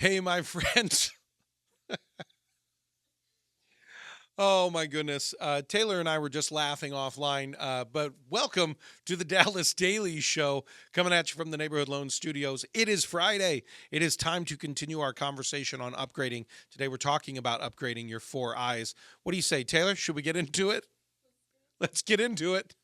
Hey, my friends. Oh, my goodness. Taylor and I were just laughing offline, but welcome to the Dallas Daily Show, coming at you from the Neighborhood Loan Studios. It is Friday. It is time to continue our conversation on upgrading. Today, we're talking about upgrading your four eyes. What do you say, Taylor? Should we get into it? Let's get into it.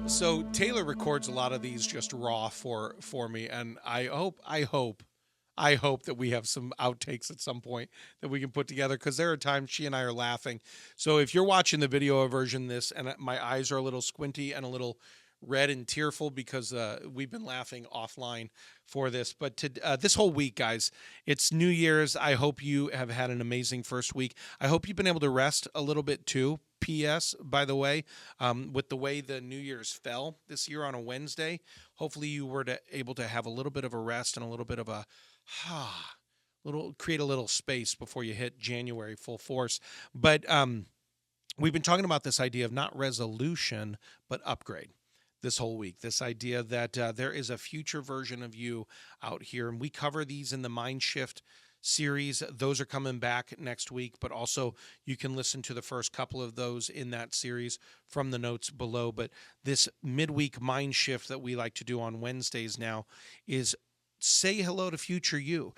So Taylor records a lot of these just raw for me, and I hope that we have some outtakes at some point that we can put together, because there are times she and I are laughing. So if you're watching the video version of this and my eyes are a little squinty and a little red and tearful because we've been laughing offline for this. But this whole week, guys, it's New Year's. I hope you have had an amazing first week. I hope you've been able to rest a little bit too. P.S. By the way, with the way the New Year's fell this year on a Wednesday, hopefully you were able to have a little bit of a rest and a little bit of a create a little space before you hit January full force. But we've been talking about this idea of not resolution, but upgrade this whole week. This idea that there is a future version of you out here. And we cover these in the MindSHIFT series. Those are coming back next week, but also you can listen to the first couple of those in that series from the notes below. But this midweek mind shift that we like to do on Wednesdays now is say hello to future you,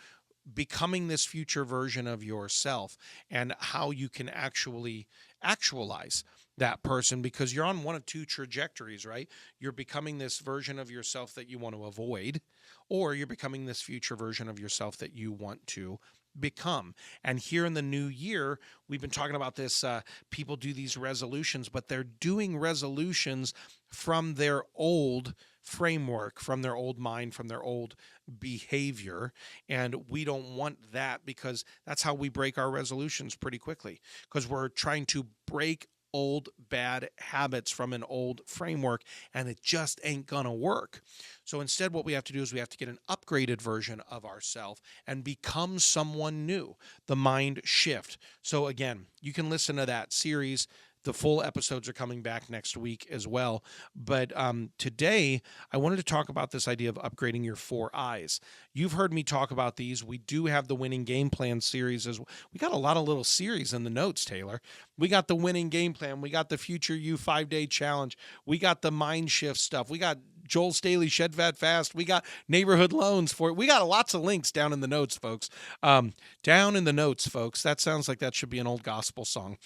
becoming this future version of yourself, and how you can actually actualize that person, because you're on one of two trajectories, right? You're becoming this version of yourself that you want to avoid, or you're becoming this future version of yourself that you want to become. And here in the new year, we've been talking about this. People do these resolutions, but they're doing resolutions from their old framework, from their old mind, from their old behavior. And we don't want that, because that's how we break our resolutions pretty quickly, because we're trying to break old bad habits from an old framework, and it just ain't gonna work. So instead, what we have to do is we have to get an upgraded version of ourselves and become someone new, the mind shift. So again, you can listen to that series. The full episodes are coming back next week as well. But today, I wanted to talk about this idea of upgrading your four eyes. You've heard me talk about these. We do have the winning game plan series as well. We got a lot of little series in the notes, Taylor. We got the winning game plan. We got the Future You 5-day challenge. We got the mind shift stuff. We got Joel Staley Shed Fat Fast. We got neighborhood loans for it. We got lots of links down in the notes, folks. Down in the notes, folks. That sounds like that should be an old gospel song.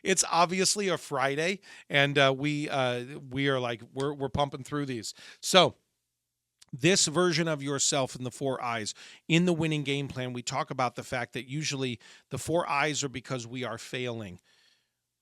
It's obviously a Friday, and we are like we're pumping through these. So this version of yourself in the four eyes, in the winning game plan, we talk about the fact that usually the four eyes are because we are failing.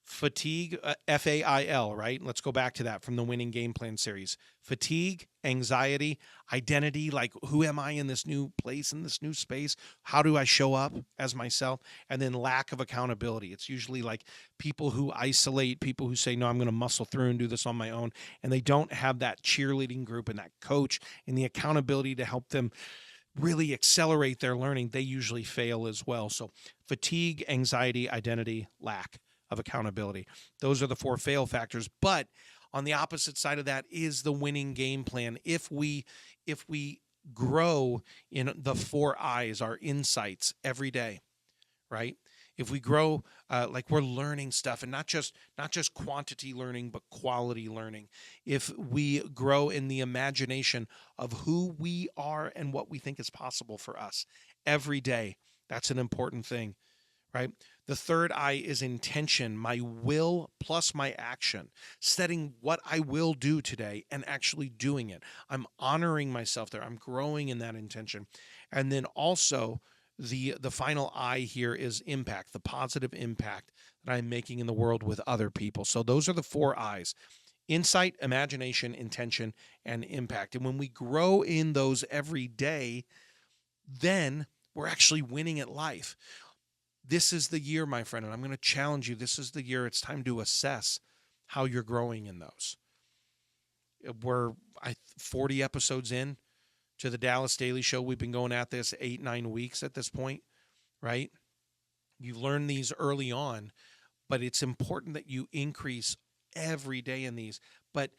Fatigue, F.A.I.L, right? Let's go back to that from the winning game plan series. Fatigue, anxiety, identity, like who am I in this new place, in this new space? How do I show up as myself? And then lack of accountability. It's usually like people who isolate, people who say, no, I'm going to muscle through and do this on my own. And they don't have that cheerleading group and that coach and the accountability to help them really accelerate their learning. They usually fail as well. So fatigue, anxiety, identity, lack of accountability. Those are the four fail factors. But on the opposite side of that is the winning game plan. If we grow in the four eyes, our insights every day, right? If we grow like we're learning stuff, and not just quantity learning, but quality learning. If we grow in the imagination of who we are and what we think is possible for us every day, that's an important thing, right? The third eye is intention, my will plus my action, setting what I will do today and actually doing it. I'm honoring myself there. I'm growing in that intention. And then also the final eye here is impact, the positive impact that I'm making in the world with other people. So those are the four eyes: insight, imagination, intention, and impact. And when we grow in those every day, then we're actually winning at life. This is the year, my friend, and I'm going to challenge you. This is the year. It's time to assess how you're growing in those. We're 40 episodes in to the Dallas Daily Show. We've been going at this 8-9 weeks at this point, right? You've learned these early on, but it's important that you increase every day in these. But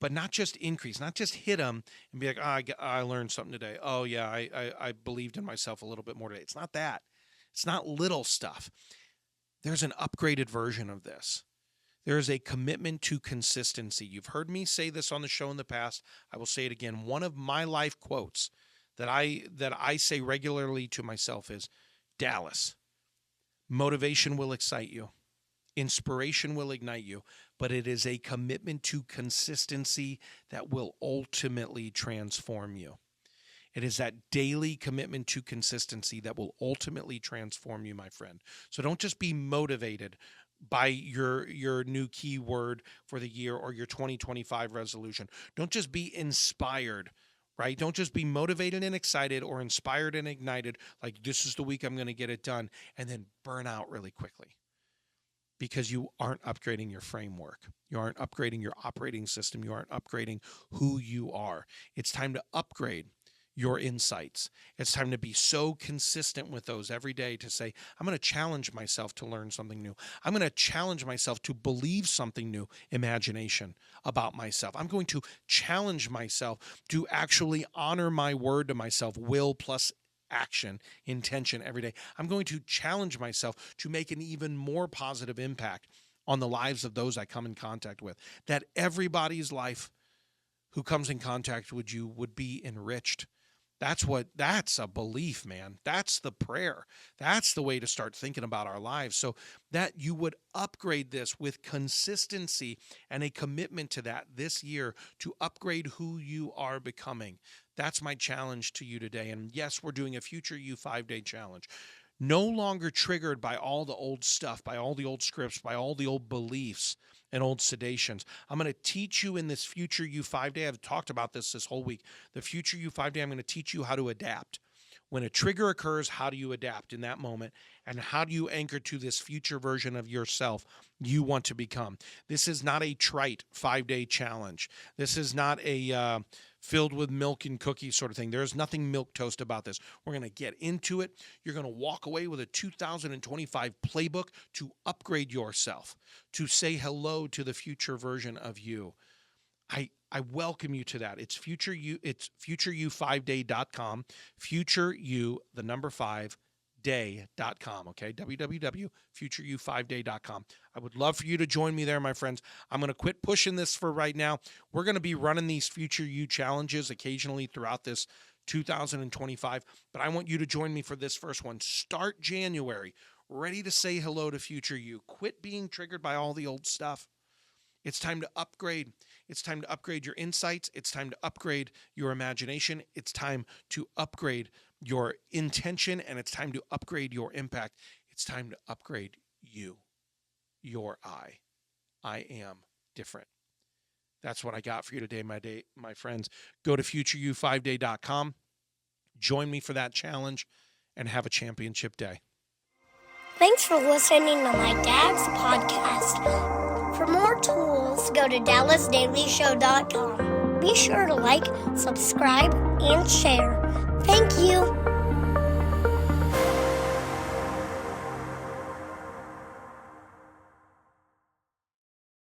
but not just increase, not just hit them and be like, I learned something today. Oh yeah, I believed in myself a little bit more today. It's not that. It's not little stuff. There's an upgraded version of this. There is a commitment to consistency. You've heard me say this on the show in the past. I will say it again. One of my life quotes that I say regularly to myself is, Dallas, motivation will excite you. Inspiration will ignite you, but it is a commitment to consistency that will ultimately transform you. It is that daily commitment to consistency that will ultimately transform you, my friend. So don't just be motivated by your new keyword for the year or your 2025 resolution. Don't just be inspired, right? Don't just be motivated and excited or inspired and ignited, like this is the week I'm going to get it done, and then burn out really quickly because you aren't upgrading your framework. You aren't upgrading your operating system. You aren't upgrading who you are. It's time to upgrade your insights. It's time to be so consistent with those every day to say, I'm going to challenge myself to learn something new. I'm going to challenge myself to believe something new, imagination about myself. I'm going to challenge myself to actually honor my word to myself, will plus action, intention every day. I'm going to challenge myself to make an even more positive impact on the lives of those I come in contact with, that everybody's life who comes in contact with you would be enriched. That's a belief, man. That's the prayer. That's the way to start thinking about our lives. So that you would upgrade this with consistency and a commitment to that this year to upgrade who you are becoming. That's my challenge to you today. And yes, we're doing a Future You 5-day challenge. No longer triggered by all the old stuff, by all the old scripts, by all the old beliefs and old sedations. I'm going to teach you in this Future You 5-day. I've talked about this whole week. The Future You 5-day, I'm going to teach you how to adapt. When a trigger occurs, how do you adapt in that moment? And how do you anchor to this future version of yourself you want to become? This is not a trite 5-day challenge. This is not a filled with milk and cookies sort of thing. There's nothing milquetoast about this. We're going to get into it. You're going to walk away with a 2025 playbook to upgrade yourself, to say hello to the future version of you. I welcome you to that. It's Future You. It's futureyou5day.com. FutureYou, the number 5, day.com. Okay. www.futureyou5day.com. I would love for you to join me there, my friends. I'm going to quit pushing this for right now. We're going to be running these Future You challenges occasionally throughout this 2025, but I want you to join me for this first one. Start January, ready to say hello to Future You. Quit being triggered by all the old stuff. It's time to upgrade. It's time to upgrade your insights. It's time to upgrade your imagination. It's time to upgrade your intention, and it's time to upgrade your impact. It's time to upgrade you, your I. I am different. That's what I got for you today, my friends. Go to futureyou5day.com. Join me for that challenge and have a championship day. Thanks for listening to my dad's podcast. For more tools, go to dallasdailyshow.com. Be sure to like, subscribe, and share. Thank you.